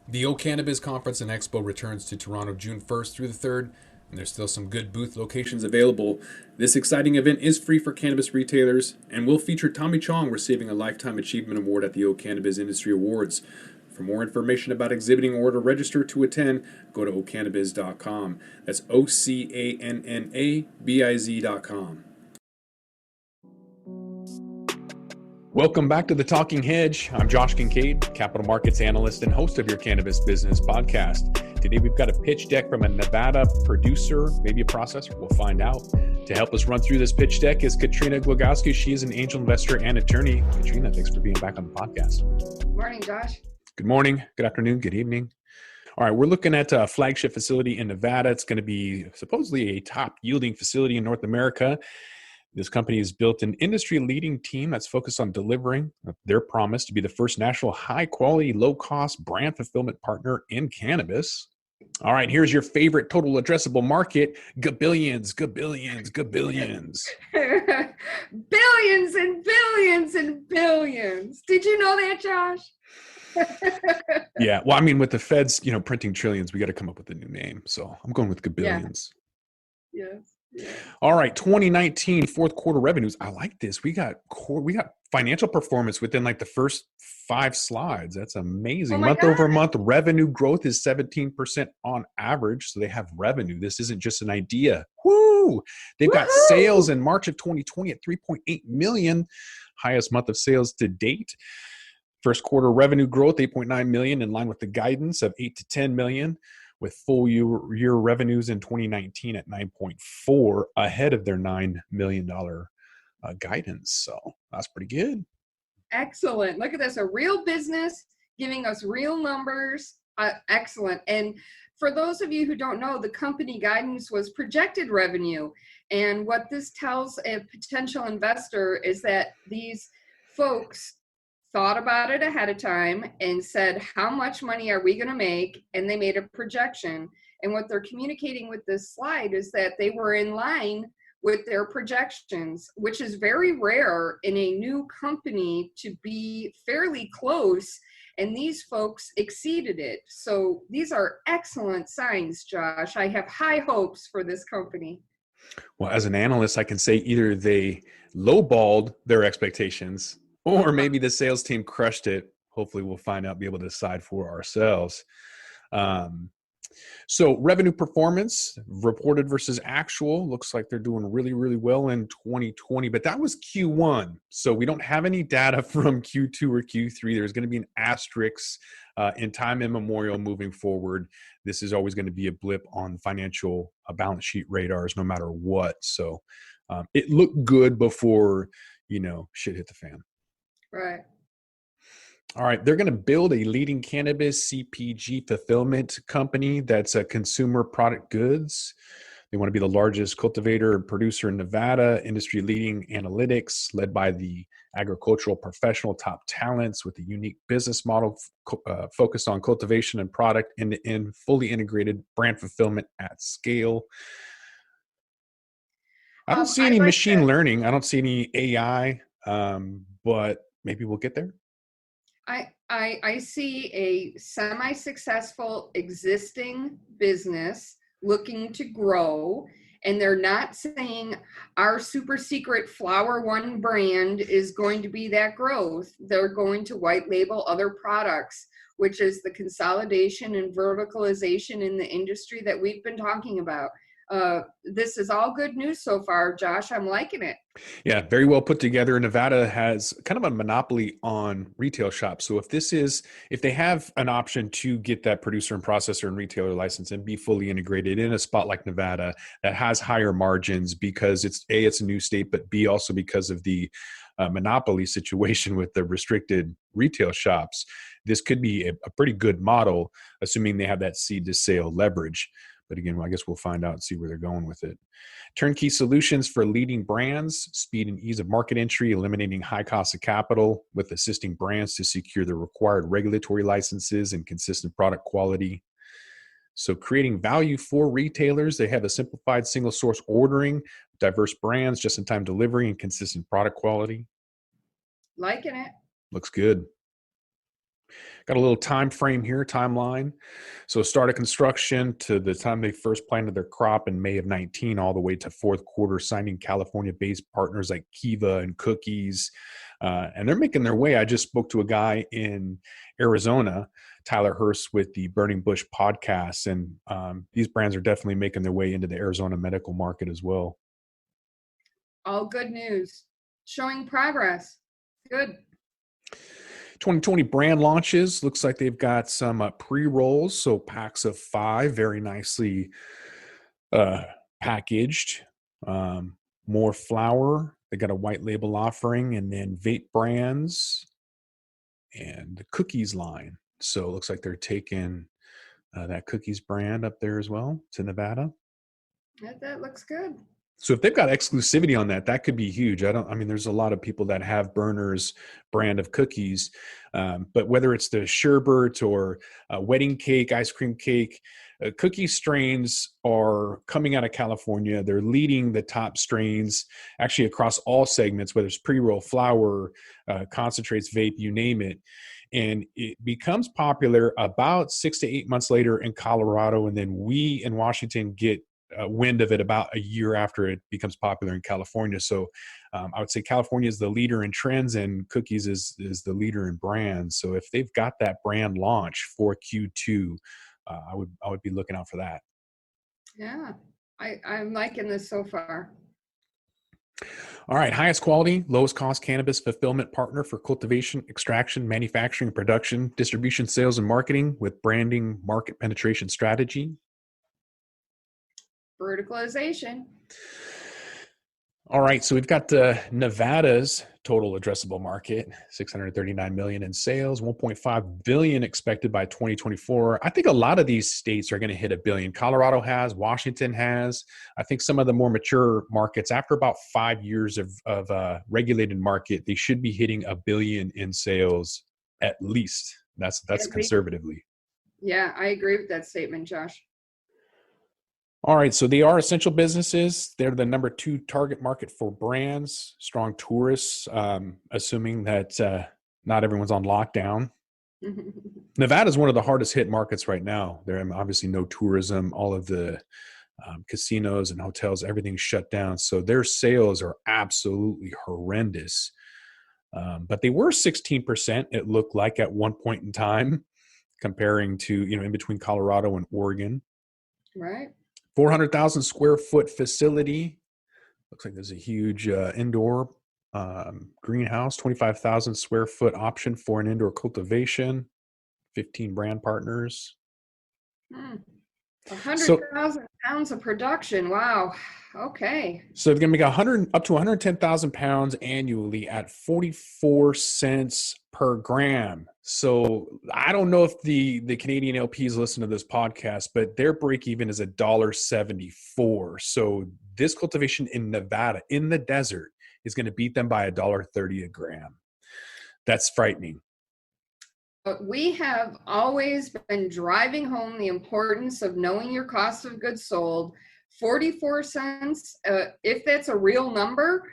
The O Cannabis Conference and Expo returns to Toronto June 1st through the 3rd, and there's still some good booth locations available. This exciting event is free for cannabis retailers and will feature Tommy Chong receiving a Lifetime Achievement Award at the O Cannabis Industry Awards. For more information about exhibiting or to register to attend, go to ocannabis.com. That's OCANNABIZ.com. Welcome back to the Talking Hedge. I'm Josh Kincaid, capital markets analyst and host of your cannabis business podcast. Today we've got a pitch deck from a Nevada producer, maybe a processor, we'll find out. To help us run through this pitch deck is Katrina Glogowski. She is an angel investor and attorney. Katrina, thanks for being back on the podcast. Good morning, Josh. Good morning, good afternoon, good evening. All right, we're looking at a flagship facility in Nevada. It's going to be supposedly a top yielding facility in North America. This company has built an industry-leading team that's focused on delivering their promise to be the first national high-quality, low-cost brand fulfillment partner in cannabis. All right, here's your favorite total addressable market, gabillions, gabillions, gabillions. Billions and billions and billions. Did you know that, Josh? Yeah, well, I mean, with the feds, printing trillions, we got to come up with a new name. So I'm going with gabillions. Yes. Yeah. All right, 2019 fourth quarter revenues. I like this. We got financial performance within like the first 5 slides. That's amazing. Month over month revenue growth is 17% on average. So they have revenue. This isn't just an idea. Woo! They've got sales in March of 2020 at 3.8 million, highest month of sales to date. First quarter revenue growth 8.9 million, in line with the guidance of 8 to 10 million. With full year revenues in 2019 at 9.4, ahead of their $9 million guidance. So that's pretty good. Excellent. Look at this, a real business giving us real numbers. Excellent. And for those of you who don't know, the company guidance was projected revenue. And what this tells a potential investor is that these folks thought about it ahead of time and said, how much money are we going to make? And they made a projection. And what they're communicating with this slide is that they were in line with their projections, which is very rare in a new company to be fairly close. And these folks exceeded it. So these are excellent signs, Josh. I have high hopes for this company. Well, as an analyst, I can say either they lowballed their expectations or maybe the sales team crushed it. Hopefully we'll find out, be able to decide for ourselves. So revenue performance reported versus actual looks like they're doing really, really well in 2020, but that was Q1. So we don't have any data from Q2 or Q3. There's going to be an asterisk in time immemorial moving forward. This is always going to be a blip on financial balance sheet radars, no matter what. So it looked good before, shit hit the fan. Right. All right. They're going to build a leading cannabis CPG fulfillment company that's a consumer product goods. They want to be the largest cultivator and producer in Nevada, industry leading analytics led by the agricultural professional top talents with a unique business model focused on cultivation and product and fully integrated brand fulfillment at scale. I don't see any machine learning. I don't see any AI, but maybe we'll get there. I see a semi-successful existing business looking to grow, and they're not saying our super secret Flower One brand is going to be that growth. They're going to white label other products, which is the consolidation and verticalization in the industry that we've been talking about. This is all good news so far, Josh. I'm liking it. Yeah, very well put together. Nevada has kind of a monopoly on retail shops. So if they have an option to get that producer and processor and retailer license and be fully integrated in a spot like Nevada that has higher margins because it's a new state, but B, also because of the monopoly situation with the restricted retail shops, this could be a pretty good model, assuming they have that seed to sale leverage. But again, I guess we'll find out and see where they're going with it. Turnkey solutions for leading brands, speed and ease of market entry, eliminating high costs of capital with assisting brands to secure the required regulatory licenses and consistent product quality. So creating value for retailers. They have a simplified single source ordering, diverse brands, just-in-time delivery, and consistent product quality. Liking it. Looks good. Got a little time frame here, timeline. So start of construction to the time they first planted their crop in May of 19, all the way to fourth quarter, signing California-based partners like Kiva and Cookies. And they're making their way. I just spoke to a guy in Arizona, Tyler Hurst, with the Burning Bush podcast. And these brands are definitely making their way into the Arizona medical market as well. All good news. Showing progress. Good. 2020 brand launches. Looks like they've got some pre-rolls, so packs of 5, very nicely packaged. More flour. They got a white label offering, and then vape brands and the cookies line. So it looks like they're taking that cookies brand up there as well to Nevada. That looks good. So if they've got exclusivity on that, that could be huge. I mean, there's a lot of people that have Burner's brand of cookies, but whether it's the sherbet or wedding cake, ice cream cake, cookie strains are coming out of California. They're leading the top strains actually across all segments, whether it's pre-roll, flour, concentrates, vape, you name it. And it becomes popular about 6 to 8 months later in Colorado. And then we in Washington get wind of it about a year after it becomes popular in California. So I would say California is the leader in trends, and Cookies is the leader in brands. So if they've got that brand launch for Q2, I would be looking out for that. Yeah, I'm liking this so far. All right, highest quality, lowest cost cannabis fulfillment partner for cultivation, extraction, manufacturing, production, distribution, sales, and marketing with branding, market penetration strategy. Verticalization. All right, so we've got Nevada's total addressable market, 639 million in sales, 1.5 billion expected by 2024. I think a lot of these states are going to hit $1 billion. Colorado has, Washington has. I think some of the more mature markets, after about 5 years of regulated market, they should be hitting $1 billion in sales at least. That's conservatively. Yeah, I agree with that statement, Josh. All right, so they are essential businesses. They're the number 2 target market for brands, strong tourists, assuming that not everyone's on lockdown. Nevada is one of the hardest hit markets right now. There are obviously no tourism, all of the casinos and hotels, everything's shut down. So their sales are absolutely horrendous. But they were 16%, it looked like, at one point in time, comparing to, in between Colorado and Oregon. Right. 400,000 square foot facility. Looks like there's a huge indoor greenhouse, 25,000 square foot option for an indoor cultivation, 15 brand partners. 100,000 pounds of production. Wow. Okay. So they're going to make up to 110,000 pounds annually at 44 cents per gram. So I don't know if the Canadian LPs listen to this podcast, but their break even is $1.74. So this cultivation in Nevada, in the desert, is going to beat them by $1.30 a gram. That's frightening. But we have always been driving home the importance of knowing your cost of goods sold. 44 cents, if that's a real number,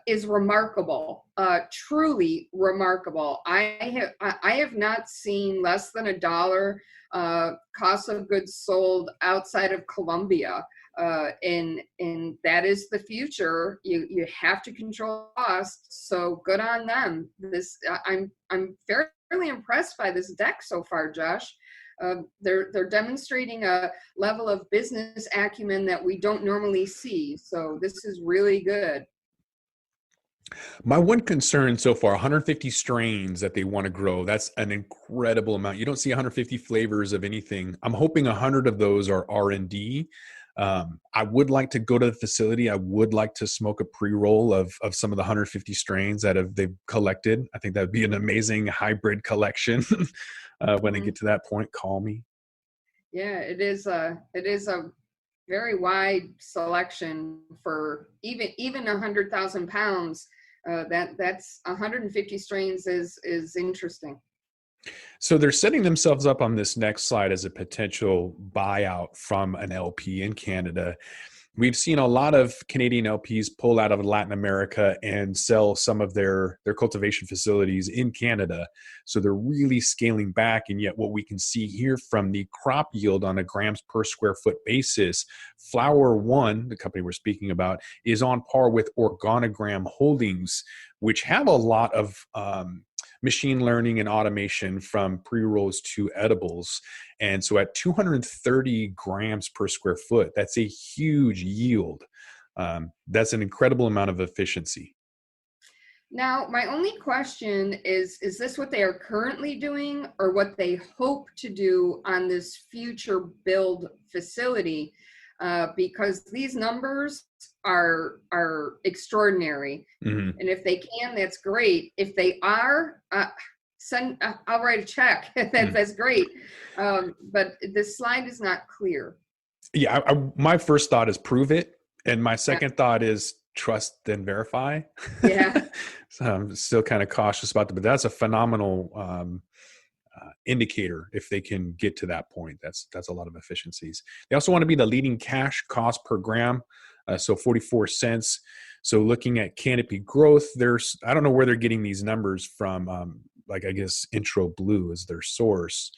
is remarkable, truly remarkable. I have not seen less than $1 cost of goods sold outside of Colombia, and that is the future. You have to control costs, so good on them. I'm fairly impressed by this deck so far, Josh. They're demonstrating a level of business acumen that we don't normally see. So this is really good. My one concern so far, 150 strains that they want to grow. That's an incredible amount. You don't see 150 flavors of anything. I'm hoping 100 of those are R&D. I would like to go to the facility. I would like to smoke a pre-roll of some of the 150 strains that they've collected. I think that would be an amazing hybrid collection. When they get to that point, call me. Yeah, it is a very wide selection for even 100,000 pounds. That's 150 strains is interesting. So they're setting themselves up on this next slide as a potential buyout from an LP in Canada. We've seen a lot of Canadian LPs pull out of Latin America and sell some of their cultivation facilities in Canada. So they're really scaling back. And yet what we can see here from the crop yield on a grams per square foot basis, Flower One, the company we're speaking about, is on par with Organogram Holdings, which have a lot of machine learning and automation from pre-rolls to edibles. And so at 230 grams per square foot, that's a huge yield. That's an incredible amount of efficiency. Now, my only question is this what they are currently doing or what they hope to do on this future build facility? Because these numbers are extraordinary. Mm-hmm. And if they can, that's great. If they are, I'll write a check. That's great. But the slide is not clear. Yeah, my first thought is prove it. And my second thought is trust then verify. Yeah. So I'm still kind of cautious about that, but that's a phenomenal indicator if they can get to that point. That's a lot of efficiencies. They also want to be the leading cash cost per gram, so 44 cents. So looking at Canopy Growth, I don't know where they're getting these numbers from. Like I guess Intro Blue is their source,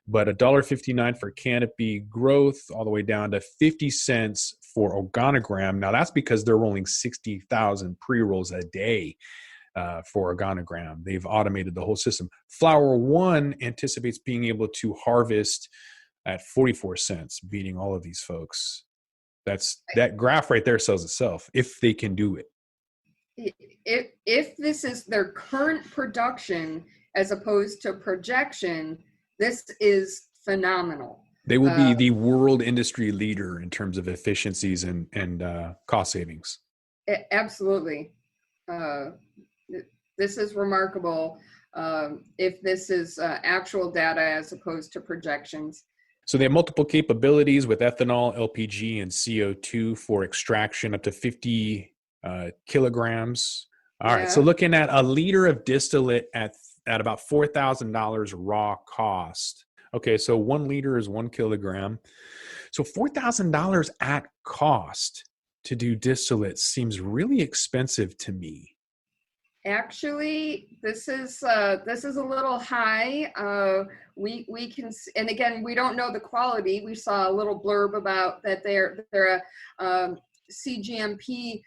but $1.59 for Canopy Growth, all the way down to 50 cents for Organogram. Now that's because they're rolling 60,000 pre-rolls a day. For Organogram. They've automated the whole system. Flower One anticipates being able to harvest at 44 cents, beating all of these folks. That graph right there sells itself if they can do it. If this is their current production as opposed to projection, this is phenomenal. They will be the world industry leader in terms of efficiencies and cost savings. Absolutely. This is remarkable if this is actual data as opposed to projections. So they have multiple capabilities with ethanol, LPG, and CO2 for extraction up to 50 kilograms. All right. So looking at a liter of distillate at about $4,000 raw cost. Okay. So 1 liter is 1 kilogram. So $4,000 at cost to do distillate seems really expensive to me. Actually, this is a little high. We can, and again, we don't know the quality. We saw a little blurb about that they're a CGMP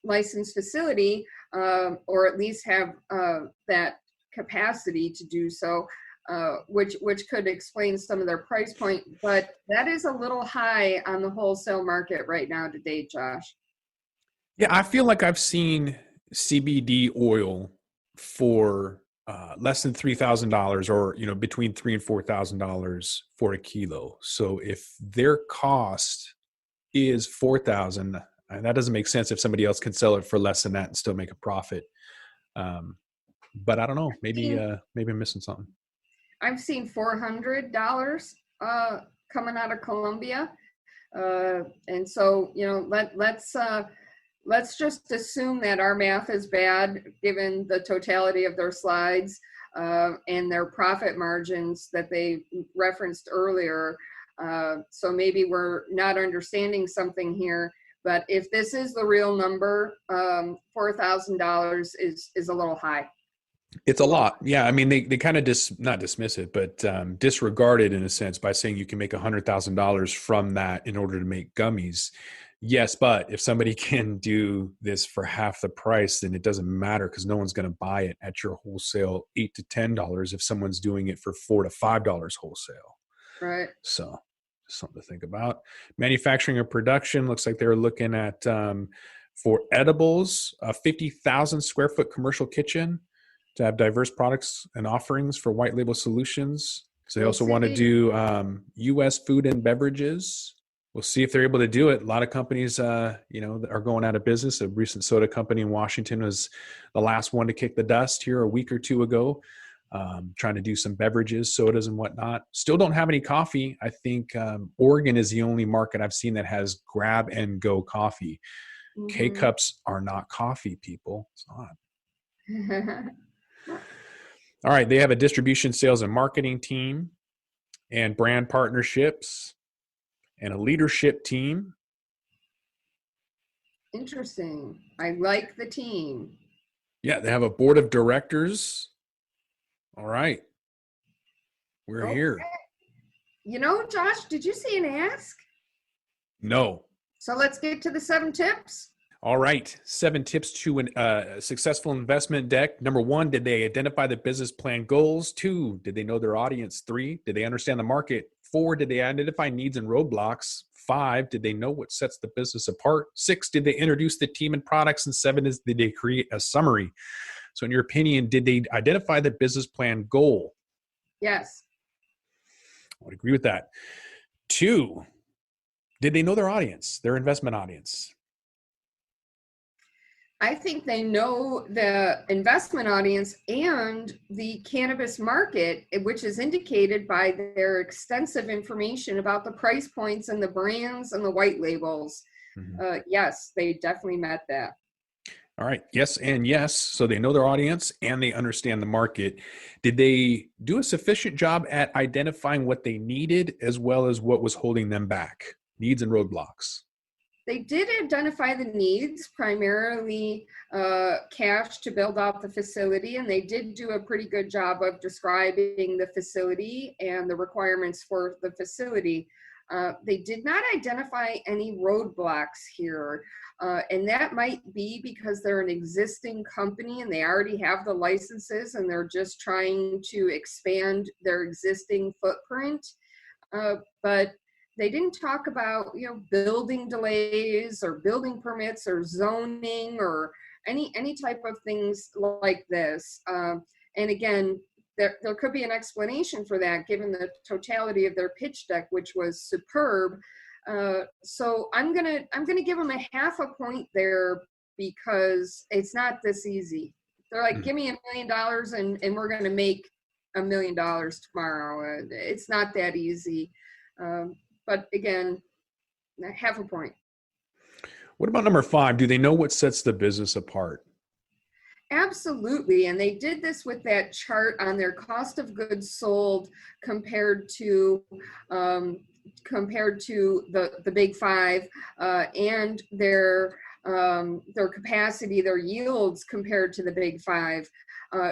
licensed facility, or at least have that capacity to do so, which could explain some of their price point. But that is a little high on the wholesale market right now today, Josh. Yeah, I feel like I've seen CBD oil for less than $3,000, or between $3,000 and $4,000 for a kilo. So if their cost is $4,000, that doesn't make sense if somebody else can sell it for less than that and still make a profit. But I don't know. Maybe I'm missing something. I've seen $400 coming out of Colombia, and so let's just assume that our math is bad given the totality of their slides and their profit margins that they referenced earlier. So maybe we're not understanding something here. But if this is the real number, $4,000 is a little high. It's a lot. Yeah. I mean, they kind of not dismiss it, but disregard it in a sense by saying you can make $100,000 from that in order to make gummies. Yes, but if somebody can do this for half the price, then it doesn't matter because no one's going to buy it at your wholesale $8 to $10 if someone's doing it for $4 to $5 wholesale. Right. So something to think about. Manufacturing and production looks like they're looking at for edibles, a 50,000 square foot commercial kitchen to have diverse products and offerings for white label solutions. So they also want to do U.S. food and beverages. We'll see if they're able to do it. A lot of companies, are going out of business. A recent soda company in Washington was the last one to kick the dust here a week or two ago, trying to do some beverages, sodas and whatnot. Still don't have any coffee. I think Oregon is the only market I've seen that has grab and go coffee. Mm-hmm. K-Cups are not coffee, people. It's not. All right. They have a distribution, sales, and marketing team and brand partnerships and a leadership team. Interesting. I like the team. Yeah, they have a board of directors. All right. We're Okay. here. Josh, did you see an ask? No. So let's get to the 7 tips. All right. 7 tips to a successful investment deck. Number 1, did they identify the business plan goals? 2, did they know their audience? 3, did they understand the market? 4, did they identify needs and roadblocks? 5, did they know what sets the business apart? 6, did they introduce the team and products? And 7 is, did they create a summary? So in your opinion, did they identify the business plan goal? Yes. I would agree with that. 2, did they know their audience, their investment audience? I think they know the investment audience and the cannabis market, which is indicated by their extensive information about the price points and the brands and the white labels. Mm-hmm. Yes, they definitely met that. All right. Yes and yes. So they know their audience and they understand the market. Did they do a sufficient job at identifying what they needed as well as what was holding them back? Needs and roadblocks. They did identify the needs, primarily cash to build out the facility, and they did do a pretty good job of describing the facility and the requirements for the facility. They did not identify any roadblocks here, and that might be because they're an existing company and they already have the licenses and they're just trying to expand their existing footprint. But they didn't talk about, building delays or building permits or zoning or any type of things like this. And again, there could be an explanation for that given the totality of their pitch deck, which was superb. So I'm gonna give them a half a point there because it's not this easy. They're like, give me $1 million and we're gonna make $1 million tomorrow. It's not that easy. But again, half a point. What about number 5? Do they know what sets the business apart? Absolutely. And they did this with that chart on their cost of goods sold compared to the big 5 and their capacity, their yields compared to the big 5.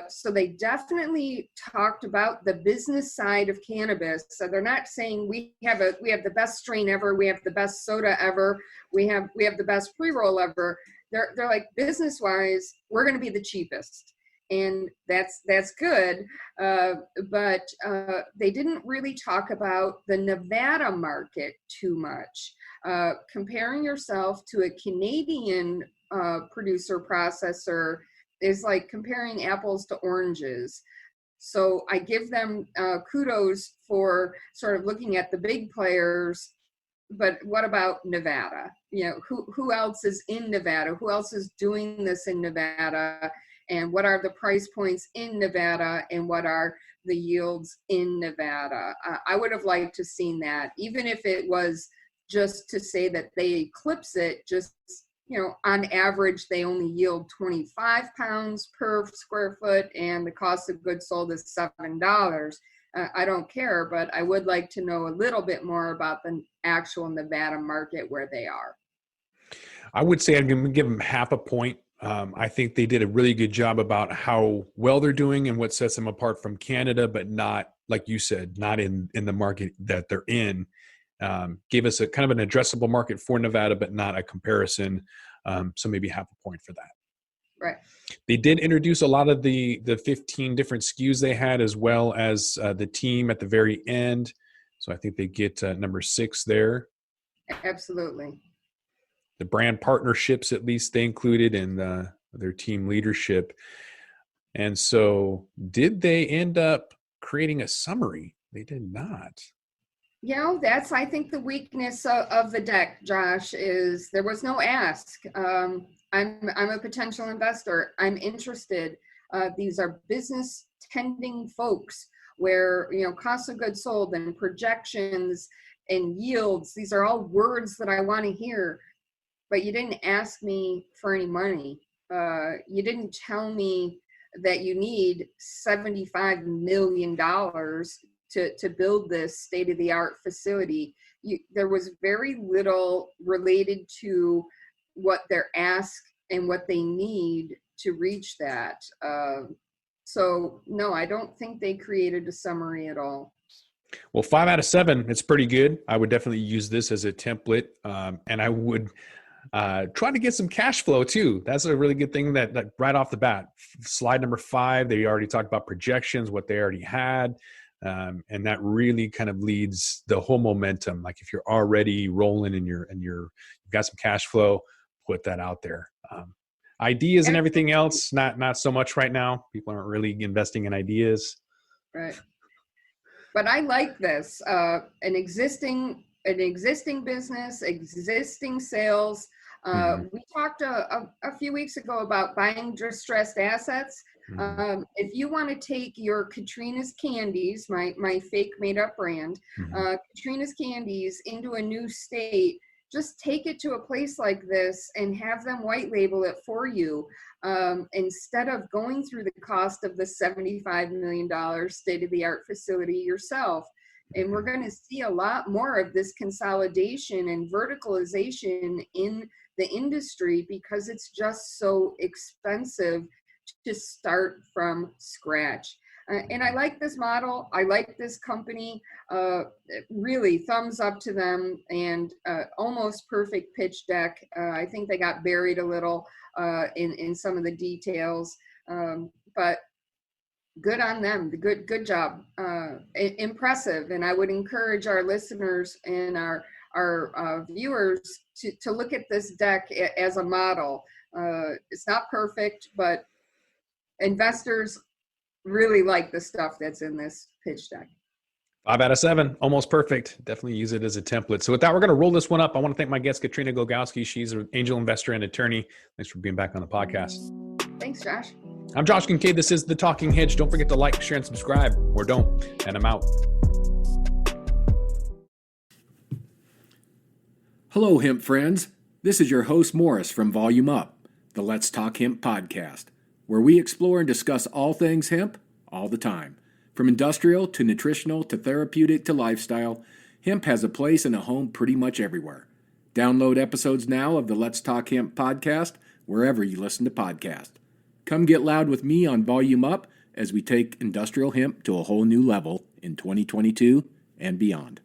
So they definitely talked about the business side of cannabis. So they're not saying we have the best strain ever, we have the best soda ever, we have the best pre-roll ever. They're like, business wise, we're going to be the cheapest, and that's good. But they didn't really talk about the Nevada market too much. Comparing yourself to a Canadian producer processor is like comparing apples to oranges. So I give them kudos for sort of looking at the big players, but what about Nevada? Who else is in Nevada? Who else is doing this in Nevada? And what are the price points in Nevada? And what are the yields in Nevada? I would have liked to seen that, even if it was just to say that they eclipse it, just on average, they only yield 25 pounds per square foot and the cost of goods sold is $7. I don't care, but I would like to know a little bit more about the actual Nevada market where they are. I would say I'm going to give them half a point. I think they did a really good job about how well they're doing and what sets them apart from Canada, but not, like you said, not in the market that they're in. Gave us a kind of an addressable market for Nevada, but not a comparison. So maybe half a point for that. Right. They did introduce a lot of the 15 different SKUs they had, as well as the team at the very end. So I think they get number 6 there. Absolutely. The brand partnerships, at least they included in their team leadership. And so did they end up creating a summary? They did not. That's, I think, the weakness of the deck, Josh, is there was no ask. I'm a potential investor. I'm interested. These are business tending folks where, cost of goods sold and projections and yields, these are all words that I want to hear. But you didn't ask me for any money. You didn't tell me that you need $75 million to build this state-of-the-art facility. There was very little related to what they're asked and what they need to reach that. So no, I don't think they created a summary at all. Well, 5 out of 7, it's pretty good. I would definitely use this as a template, and I would try to get some cash flow too. That's a really good thing that right off the bat. Slide number 5, they already talked about projections, what they already had, and that really kind of leads the whole momentum. Like if you're already rolling and you've got some cash flow, put that out there. Ideas and everything else, not so much right now. People aren't really investing in ideas. Right. But I like this. An existing business, existing sales. We talked a few weeks ago about buying distressed assets. If you want to take your Katrina's Candies, my fake made up brand, Katrina's Candies into a new state, just take it to a place like this and have them white label it for you, instead of going through the cost of the $75 million state-of-the-art facility yourself. And we're going to see a lot more of this consolidation and verticalization in the industry because it's just so expensive to start from scratch. And I like this model. I like this company. Really, thumbs up to them, and almost perfect pitch deck. I think they got buried a little in some of the details, but good on them. Good job. Impressive. And I would encourage our listeners and our viewers to look at this deck as a model. It's not perfect, but investors really like the stuff that's in this pitch deck. 5 out of 7, almost perfect. Definitely use it as a template. So with that, we're going to roll this one up. I want to thank my guest, Katrina Gogowski. She's an angel investor and attorney. Thanks for being back on the podcast. Thanks, Josh. I'm Josh Kincaid. This is The Talking Hedge. Don't forget to like, share, and subscribe, or don't. And I'm out. Hello, hemp friends. This is your host, Morris, from Volume Up, the Let's Talk Hemp podcast, where we explore and discuss all things hemp all the time. From industrial to nutritional to therapeutic to lifestyle, hemp has a place and a home pretty much everywhere. Download episodes now of the Let's Talk Hemp podcast wherever you listen to podcasts. Come get loud with me on Volume Up as we take industrial hemp to a whole new level in 2022 and beyond.